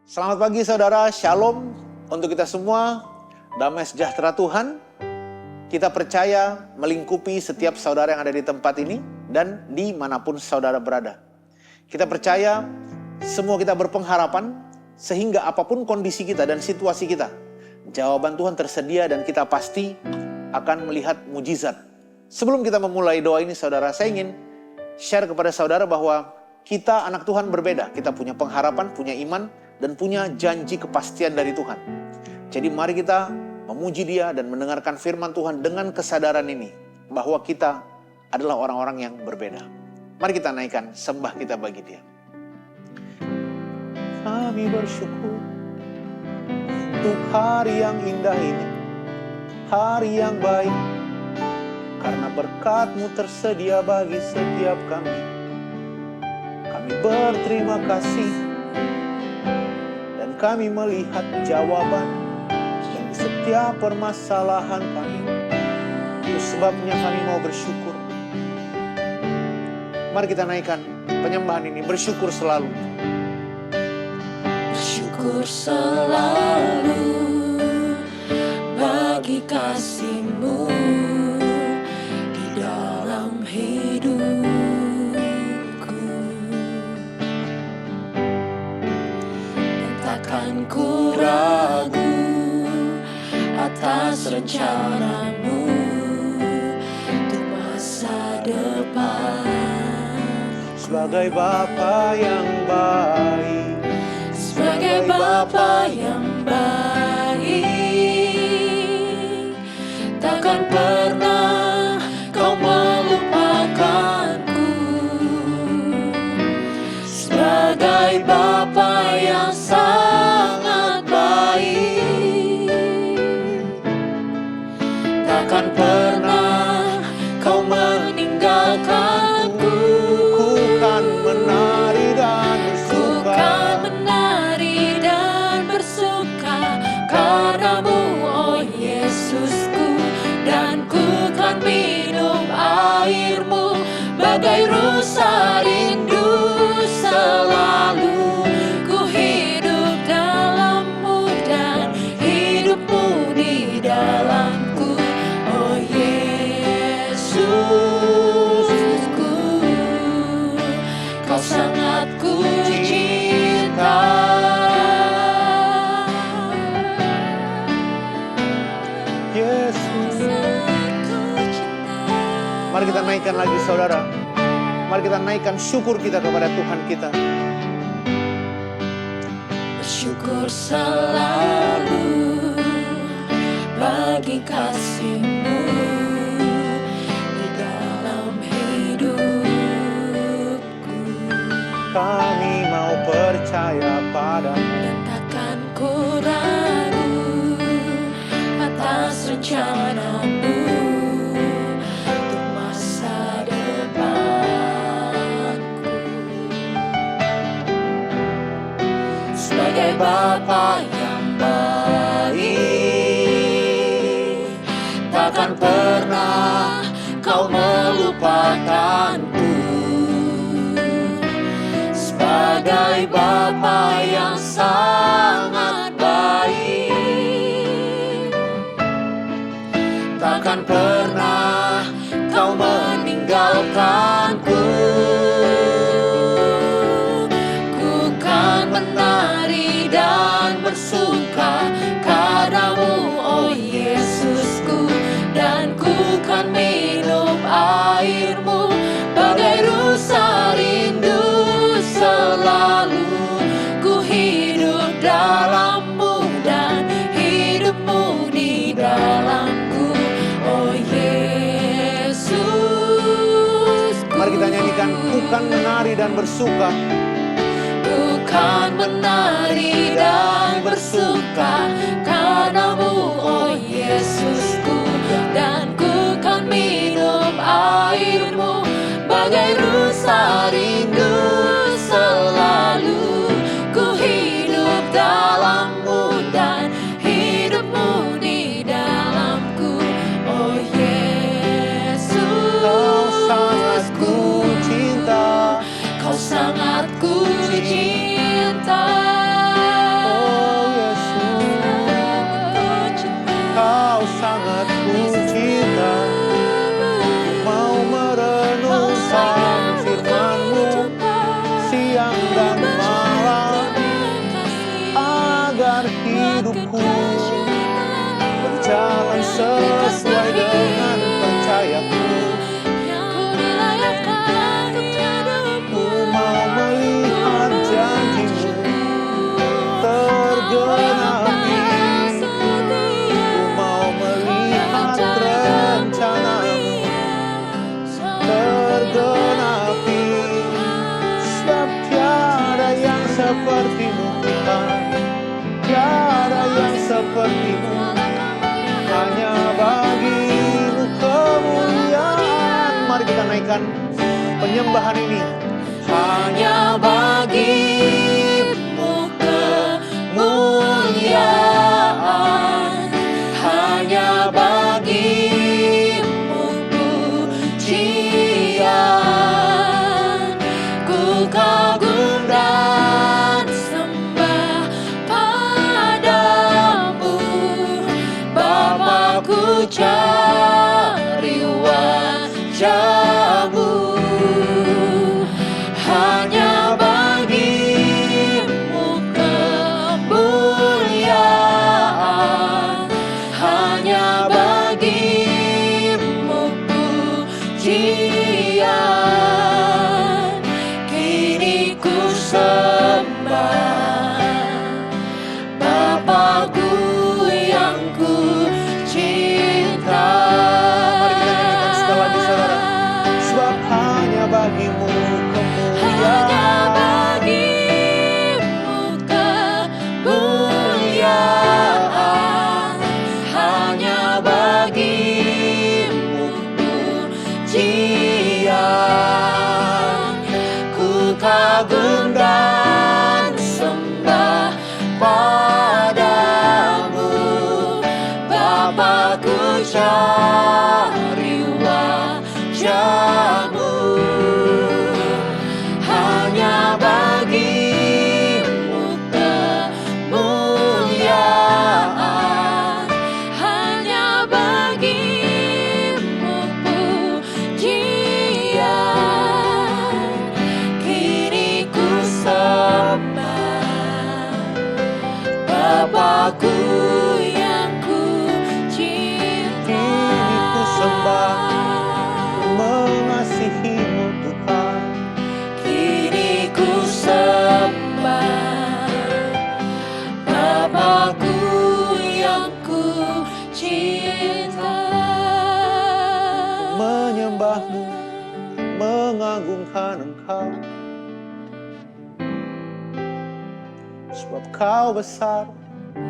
Selamat pagi saudara, shalom untuk kita semua, damai sejahtera Tuhan. Kita percaya melingkupi setiap saudara yang ada di tempat ini dan dimanapun saudara berada. Kita percaya semua kita berpengharapan sehingga apapun kondisi kita dan situasi kita, jawaban Tuhan tersedia dan kita pasti akan melihat mujizat. Sebelum kita memulai doa ini saudara, saya ingin share kepada saudara bahwa kita anak Tuhan berbeda. Kita punya pengharapan, punya iman, dan punya janji kepastian dari Tuhan. Jadi mari kita memuji Dia dan mendengarkan firman Tuhan dengan kesadaran ini, bahwa kita adalah orang-orang yang berbeda. Mari kita naikkan sembah kita bagi Dia. Kami bersyukur untuk hari yang indah ini, hari yang baik, karena berkat-Mu tersedia bagi setiap kami. Kami berterima kasih dan kami melihat jawaban dari setiap permasalahan kami. Itu sebabnya kami mau bersyukur. Mari kita naikkan penyembahan ini, bersyukur selalu. Bersyukur selalu bagi kasih-Mu di dalam hidupku. Dan takkan ku ragu atas rencana-Mu untuk masa depan. Sebagai Bapa yang baik, Sebagai Bapa yang baik, takkan pernah Kau melupakanku. Sebagai Bapa yang sangat baik, takkan pernah Kau meninggalkanku. ku kan menari dan bersuka. Karena-Mu, oh Yesusku, dan ku kan minum air-Mu bagai rusa rindu selalu. Ku hidup dalam-Mu dan hidup-Mu di dalamku, oh Yesusku, Kau sangat ku cinta. Mari kita naikkan lagi saudara. Mari kita naikkan syukur kita kepada Tuhan kita. Bersyukur selalu bagi kasih-Mu di dalam hidupku. Kami mau percaya padamu. Dan takkan ku ragu atas rencana-Mu untuk masa depanku. Sebagai Bapa yang baik, takkan pernah Kau melupakanku. Sebagai Bapa yang sangat baik, takkan pernah Kau meninggalkanku. Ku kan menari dan bersuka karena-Mu, oh Yesusku, dan ku kan minum air-Mu bagai rusa rindu selalu. Ku hidup dalam-Mu dan hidup-Mu di dalamku, oh Yesus. Mari kita nyanyikan, ku kan menari dan bersuka. Ku kan menari dan bersuka karena-Mu, oh Yesusku, dan ku kan minum air-Mu bagai rusa rindu selalu. Ku hidup dalam-Mu dan hidup-Mu di dalamku, oh Yesus. Kau sangat ku cinta. Kau sangat ku cinta. sepertimu Tuhan, tiada yang sepertimu. Hanya bagimu kemuliaan. Mari kita naikkan penyembahan ini. Hanya bagimu kemuliaan, hanya bagimu pujian. Ku kagum dan sembah padamu, Bapa, ku cari wajah-Mu. Hanya bagimu kemuliaan, hanya bagimu pujian. Kini ku sembah Bapakku yang ku cinta. Mari kita nyanyikan sekali lagi saudara. Sebab hanya bagimu Hanya bagimu kemuliaan, hanya bagimu pujian. Ku kagum dan sembah padamu, Bapa, ku cari wajah-Mu. Hanya bagimu kemuliaan, hanya bagimu pujian. Kini ku sembah Bapakku yang ku cinta. Kini ku sembah mengasihimu Tuhan. Kini ku sembah Bapakku yang ku cinta. Menyembahmu, mengagungkan Engkau. Sebab Kau besar,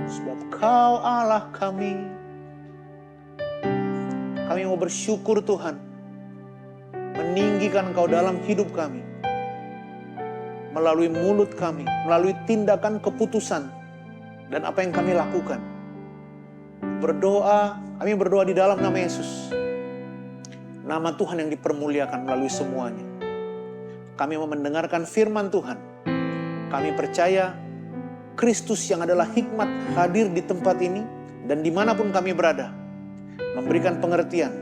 sebab Kau Allah kami. Kami mau bersyukur Tuhan, meninggikan Engkau dalam hidup kami. Melalui mulut kami, melalui tindakan keputusan, dan apa yang kami lakukan. Kami berdoa di dalam nama Yesus. Nama Tuhan yang dipermuliakan melalui semuanya. Kami mau mendengarkan firman Tuhan. Kami percaya Kristus yang adalah hikmat hadir di tempat ini dan dimanapun kami berada. Memberikan pengertian.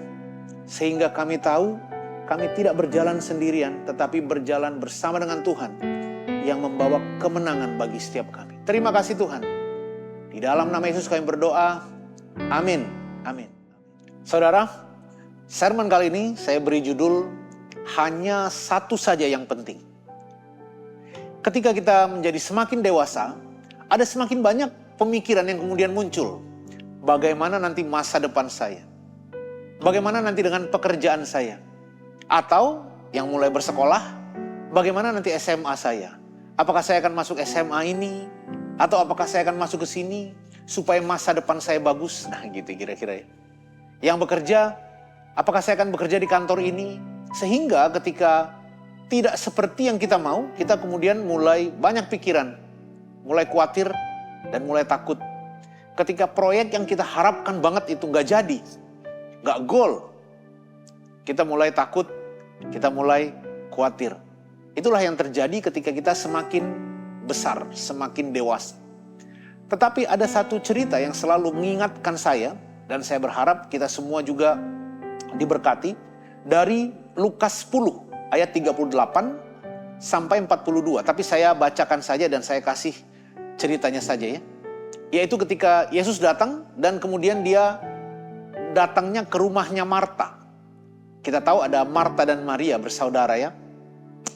Sehingga kami tahu kami tidak berjalan sendirian tetapi berjalan bersama dengan Tuhan yang membawa kemenangan bagi setiap kami. Terima kasih Tuhan. Di dalam nama Yesus kami berdoa. Amin. Amin. Saudara, sermon kali ini saya beri judul hanya satu saja yang penting. Ketika kita menjadi semakin dewasa, ada semakin banyak pemikiran yang kemudian muncul. Bagaimana nanti masa depan saya? Bagaimana nanti dengan pekerjaan saya? Atau yang mulai bersekolah, bagaimana nanti SMA saya? Apakah saya akan masuk SMA ini? Atau apakah saya akan masuk ke sini supaya masa depan saya bagus? Nah gitu kira-kira ya. Yang bekerja, apakah saya akan bekerja di kantor ini? Sehingga ketika tidak seperti yang kita mau, kita kemudian mulai banyak pikiran. Mulai khawatir dan mulai takut. Ketika proyek yang kita harapkan banget itu gak jadi. Gak goal. Kita mulai takut, kita mulai khawatir. Itulah yang terjadi ketika kita semakin besar, semakin dewasa. Tetapi ada satu cerita yang selalu mengingatkan saya, dan saya berharap kita semua juga diberkati, dari Lukas 10 ayat 38 sampai 42. Tapi saya bacakan saja dan saya kasih ceritanya saja ya. Yaitu ketika Yesus datang dan kemudian dia datangnya ke rumahnya Marta. Kita tahu ada Marta dan Maria bersaudara ya.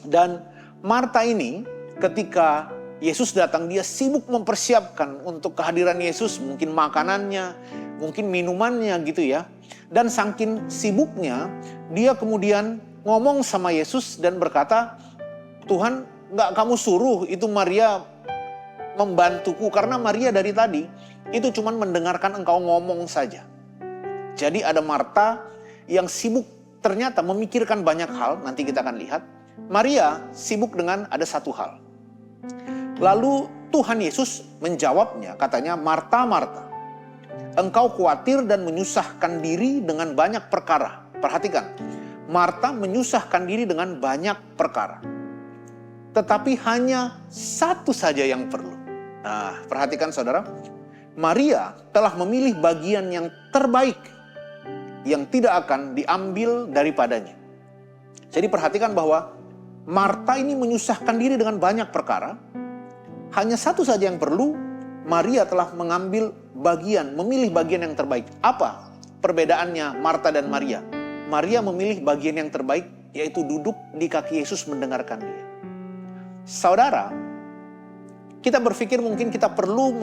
Dan Marta ini ketika Yesus datang dia sibuk mempersiapkan untuk kehadiran Yesus. Mungkin makanannya, mungkin minumannya gitu ya. Dan saking sibuknya dia kemudian ngomong sama Yesus dan berkata, Tuhan nggak kamu suruh itu Maria membantuku? Karena Maria dari tadi itu cuman mendengarkan engkau ngomong saja. Jadi ada Marta yang sibuk ternyata memikirkan banyak hal, nanti kita akan lihat. Maria sibuk dengan ada satu hal. Lalu Tuhan Yesus menjawabnya, katanya, Marta, Marta, engkau khawatir dan menyusahkan diri dengan banyak perkara. Perhatikan, Marta menyusahkan diri dengan banyak perkara. Tetapi hanya satu saja yang perlu. Nah, perhatikan saudara, Maria telah memilih bagian yang terbaik, yang tidak akan diambil daripadanya. Jadi perhatikan bahwa Marta ini menyusahkan diri dengan banyak perkara. Hanya satu saja yang perlu, Maria telah mengambil bagian, memilih bagian yang terbaik. Apa perbedaannya Marta dan Maria? Maria memilih bagian yang terbaik, yaitu duduk di kaki Yesus mendengarkan dia. Saudara, kita berpikir mungkin kita perlu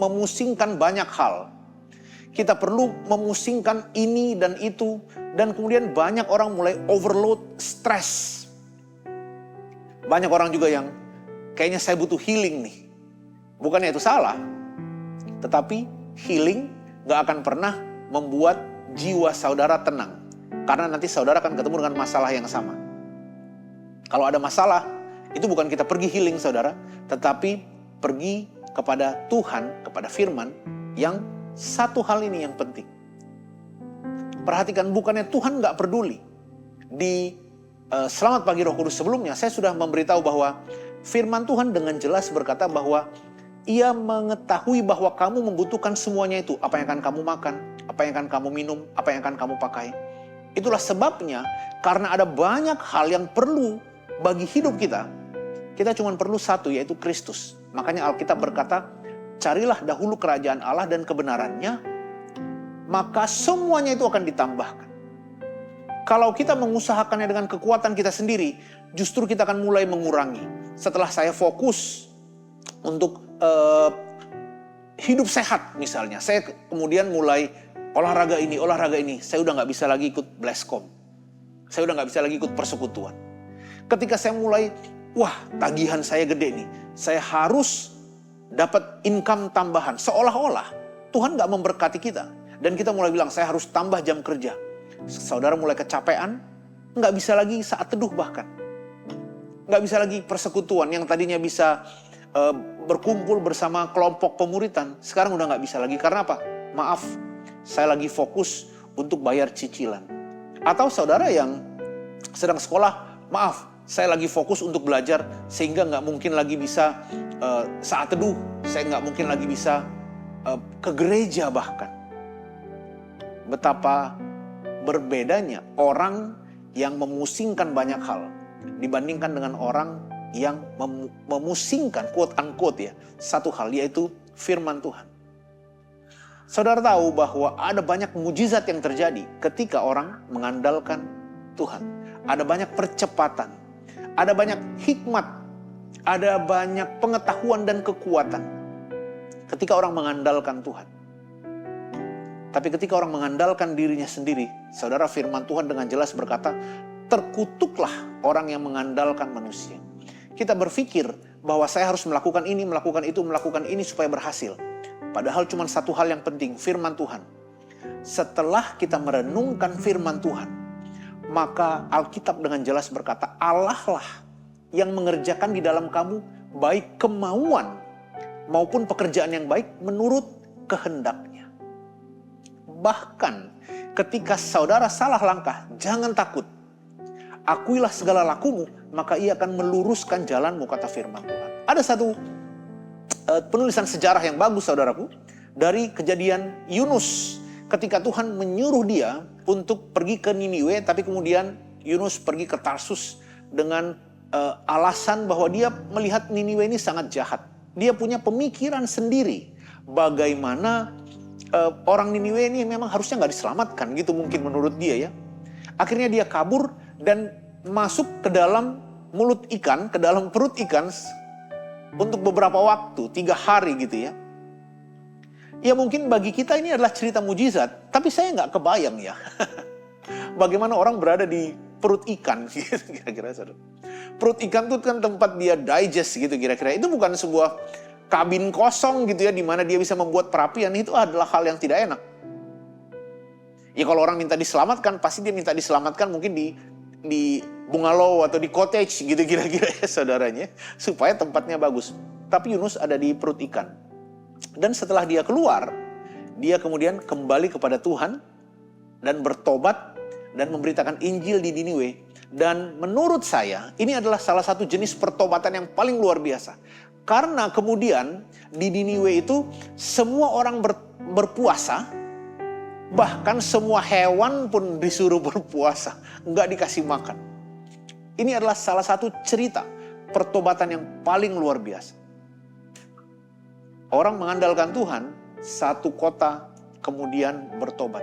memusingkan banyak hal. Kita perlu memusingkan ini dan itu. Dan kemudian banyak orang mulai overload, stres. Banyak orang juga yang kayaknya saya butuh healing nih. Bukannya itu salah. Tetapi healing gak akan pernah membuat jiwa saudara tenang. Karena nanti saudara akan ketemu dengan masalah yang sama. Kalau ada masalah, itu bukan kita pergi healing saudara. Tetapi pergi kepada Tuhan, kepada firman yang satu hal ini yang penting. Perhatikan, bukannya Tuhan gak peduli. Di Selamat Pagi Roh Kudus sebelumnya, saya sudah memberitahu bahwa firman Tuhan dengan jelas berkata bahwa Ia mengetahui bahwa kamu membutuhkan semuanya itu. Apa yang akan kamu makan, apa yang akan kamu minum, apa yang akan kamu pakai. Itulah sebabnya, karena ada banyak hal yang perlu bagi hidup kita. Kita cuma perlu satu, yaitu Kristus. Makanya Alkitab berkata, carilah dahulu kerajaan Allah dan kebenarannya, maka semuanya itu akan ditambahkan. Kalau kita mengusahakannya dengan kekuatan kita sendiri, justru kita akan mulai mengurangi. Setelah saya fokus untuk hidup sehat misalnya, saya kemudian mulai olahraga ini, saya udah gak bisa lagi ikut Bleskom. Saya udah gak bisa lagi ikut persekutuan. Ketika saya mulai, wah tagihan saya gede nih, saya harus dapat income tambahan. Seolah-olah Tuhan gak memberkati kita. Dan kita mulai bilang, saya harus tambah jam kerja. Saudara mulai kecapean, gak bisa lagi saat teduh bahkan. Gak bisa lagi persekutuan yang tadinya bisa berkumpul bersama kelompok pemuritan. Sekarang udah gak bisa lagi. Karena apa? Maaf, saya lagi fokus untuk bayar cicilan. Atau saudara yang sedang sekolah, maaf, saya lagi fokus untuk belajar sehingga gak mungkin lagi bisa saat teduh. Saya gak mungkin lagi bisa ke gereja bahkan. Betapa berbedanya orang yang memusingkan banyak hal dibandingkan dengan orang yang memusingkan, quote unquote ya, satu hal, yaitu firman Tuhan. Saudara tahu bahwa ada banyak mujizat yang terjadi ketika orang mengandalkan Tuhan. Ada banyak percepatan, ada banyak hikmat, ada banyak pengetahuan dan kekuatan ketika orang mengandalkan Tuhan. Tapi ketika orang mengandalkan dirinya sendiri, saudara, firman Tuhan dengan jelas berkata, terkutuklah orang yang mengandalkan manusia. Kita berpikir bahwa saya harus melakukan ini, melakukan itu, melakukan ini supaya berhasil. Padahal cuma satu hal yang penting, firman Tuhan. Setelah kita merenungkan firman Tuhan, maka Alkitab dengan jelas berkata, Allah lah yang mengerjakan di dalam kamu baik kemauan maupun pekerjaan yang baik menurut kehendaknya. Bahkan ketika saudara salah langkah, jangan takut. Akuilah segala lakumu, maka ia akan meluruskan jalanmu, kata firman Tuhan. Ada satu penulisan sejarah yang bagus, saudaraku, dari kejadian Yunus. Ketika Tuhan menyuruh dia untuk pergi ke Niniwe, tapi kemudian Yunus pergi ke Tarsus dengan alasan bahwa dia melihat Niniwe ini sangat jahat. Dia punya pemikiran sendiri bagaimana orang Niniwe ini memang harusnya gak diselamatkan, gitu mungkin menurut dia ya. Akhirnya dia kabur dan masuk ke dalam mulut ikan, ke dalam perut ikan untuk beberapa waktu, 3 hari gitu ya. Ya mungkin bagi kita ini adalah cerita mujizat, tapi saya gak kebayang ya. Bagaimana orang berada di perut ikan gitu kira-kira saudara. Perut ikan itu kan tempat dia digest gitu kira-kira. Itu bukan sebuah kabin kosong gitu ya, di mana dia bisa membuat perapian. Itu adalah hal yang tidak enak. Ya kalau orang minta diselamatkan, pasti dia minta diselamatkan mungkin di bungalow atau di cottage gitu kira-kira ya saudaranya. Supaya tempatnya bagus. Tapi Yunus ada di perut ikan. Dan setelah dia keluar, dia kemudian kembali kepada Tuhan dan bertobat dan memberitakan Injil di Niniwe. Dan menurut saya, ini adalah salah satu jenis pertobatan yang paling luar biasa. Karena kemudian di Niniwe itu semua orang berpuasa, bahkan semua hewan pun disuruh berpuasa, nggak dikasih makan. Ini adalah salah satu cerita pertobatan yang paling luar biasa. Orang mengandalkan Tuhan, satu kota kemudian bertobat.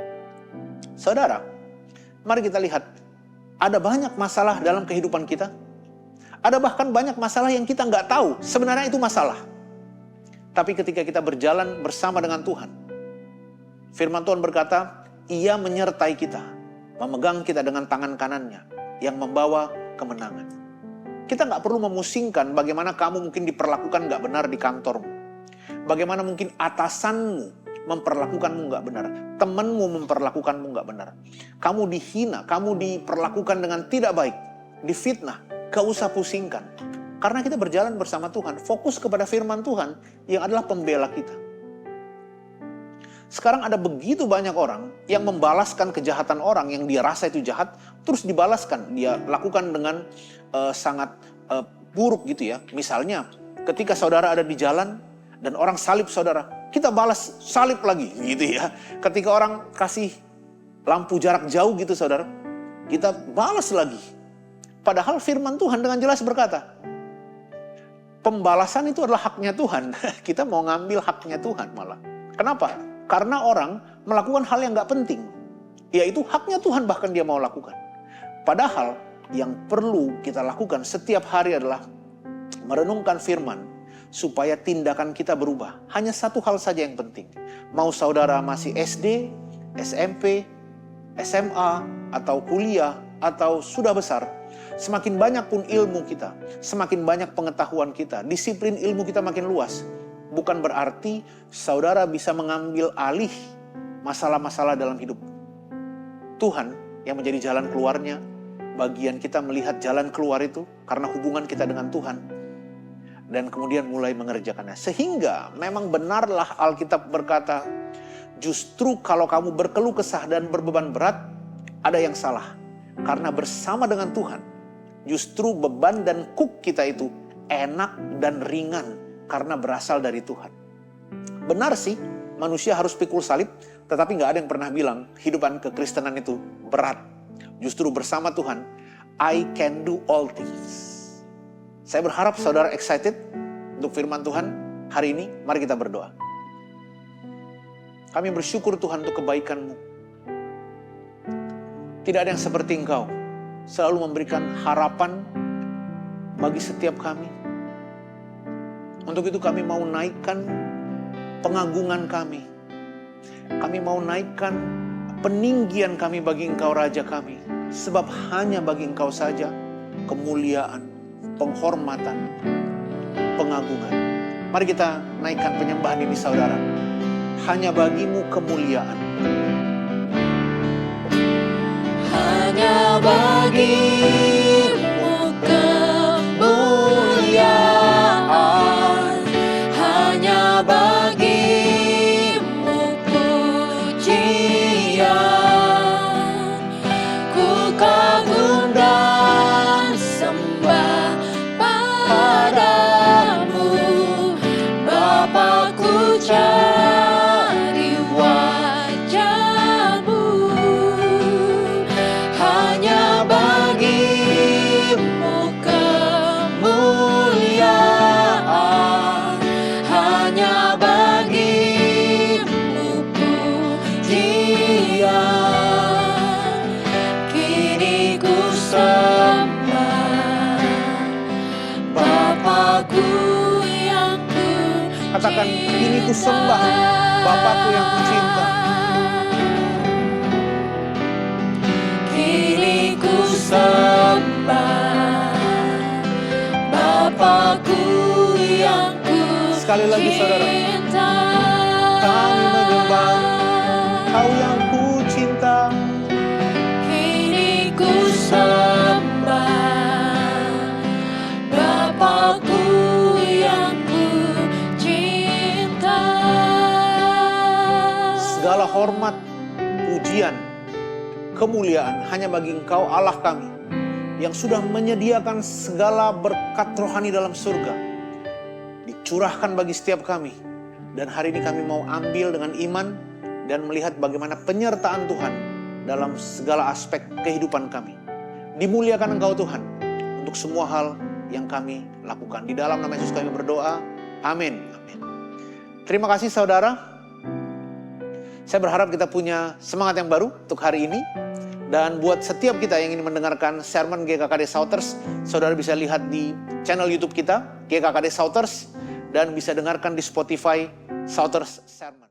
Saudara, mari kita lihat, ada banyak masalah dalam kehidupan kita. Ada bahkan banyak masalah yang kita nggak tahu sebenarnya itu masalah. Tapi ketika kita berjalan bersama dengan Tuhan, firman Tuhan berkata, Ia menyertai kita, memegang kita dengan tangan kanannya yang membawa kemenangan. Kita nggak perlu memusingkan bagaimana kamu mungkin diperlakukan nggak benar di kantormu. Bagaimana mungkin atasanmu memperlakukanmu nggak benar, temanmu memperlakukanmu nggak benar, kamu dihina, kamu diperlakukan dengan tidak baik, difitnah, gak usah pusingkan, karena kita berjalan bersama Tuhan, fokus kepada firman Tuhan yang adalah pembela kita. Sekarang ada begitu banyak orang yang membalaskan kejahatan orang yang dia rasa itu jahat, terus dibalaskan, dia lakukan dengan sangat buruk gitu ya. Misalnya, ketika saudara ada di jalan dan orang salib saudara, kita balas salib lagi gitu ya. Ketika orang kasih lampu jarak jauh gitu saudara, kita balas lagi. Padahal firman Tuhan dengan jelas berkata, pembalasan itu adalah haknya Tuhan. Kita mau ngambil haknya Tuhan malah. Kenapa? Karena orang melakukan hal yang gak penting. Yaitu haknya Tuhan bahkan dia mau lakukan. Padahal yang perlu kita lakukan setiap hari adalah merenungkan firman. Supaya tindakan kita berubah. Hanya satu hal saja yang penting. Mau saudara masih SD, SMP, SMA, atau kuliah, atau sudah besar. Semakin banyak pun ilmu kita, semakin banyak pengetahuan kita, disiplin ilmu kita makin luas. Bukan berarti saudara bisa mengambil alih masalah-masalah dalam hidup. Tuhan yang menjadi jalan keluarnya, bagian kita melihat jalan keluar itu karena hubungan kita dengan Tuhan. Dan kemudian mulai mengerjakannya. Sehingga memang benarlah Alkitab berkata, justru kalau kamu berkeluh kesah dan berbeban berat, ada yang salah. Karena bersama dengan Tuhan, justru beban dan kuk kita itu enak dan ringan karena berasal dari Tuhan. Benar sih, manusia harus pikul salib, tetapi gak ada yang pernah bilang hidupan kekristenan itu berat. Justru bersama Tuhan, I can do all things. Saya berharap saudara excited untuk firman Tuhan hari ini. Mari kita berdoa. Kami bersyukur Tuhan untuk kebaikan-Mu. Tidak ada yang seperti Engkau. Selalu memberikan harapan bagi setiap kami. Untuk itu kami mau naikkan pengagungan kami. Kami mau naikkan peninggian kami bagi Engkau Raja kami. Sebab hanya bagi Engkau saja kemuliaan, penghormatan, pengagungan. Mari kita naikkan penyembahan ini saudara. Hanya bagimu kemuliaan. Hanya bagimu kemuliaan. Hanya bagimu pujian. Ku kagum dan sembah padamu, Bapa-Ku cari wajah-Mu. Hanya bagimu kemuliaan, hanya bagimu pujian. Kini ku sembah Bapa-Ku yang ku Katakan, kini ku sembah Bapa-Ku yang ku cinta. Kini ku ku sembah, Bapakku yang ku Sekali lagi, saudara. cinta. Kami menyembah Kau yang ku cinta. Kini ku sembah, Bapakku yang ku cinta. Segala hormat, pujian, kemuliaan hanya bagi Engkau Allah kami yang sudah menyediakan segala berkat rohani dalam surga, dicurahkan bagi setiap kami. Dan hari ini kami mau ambil dengan iman dan melihat bagaimana penyertaan Tuhan dalam segala aspek kehidupan kami. Dimuliakan Engkau Tuhan untuk semua hal yang kami lakukan. Di dalam nama Yesus kami berdoa. Amin. Amin. Terima kasih saudara. Saya berharap kita punya semangat yang baru untuk hari ini. Dan buat setiap kita yang ingin mendengarkan sermon GKKD Shouters, saudara bisa lihat di channel YouTube kita, GKKD Shouters, dan bisa dengarkan di Spotify Shouters Sermon.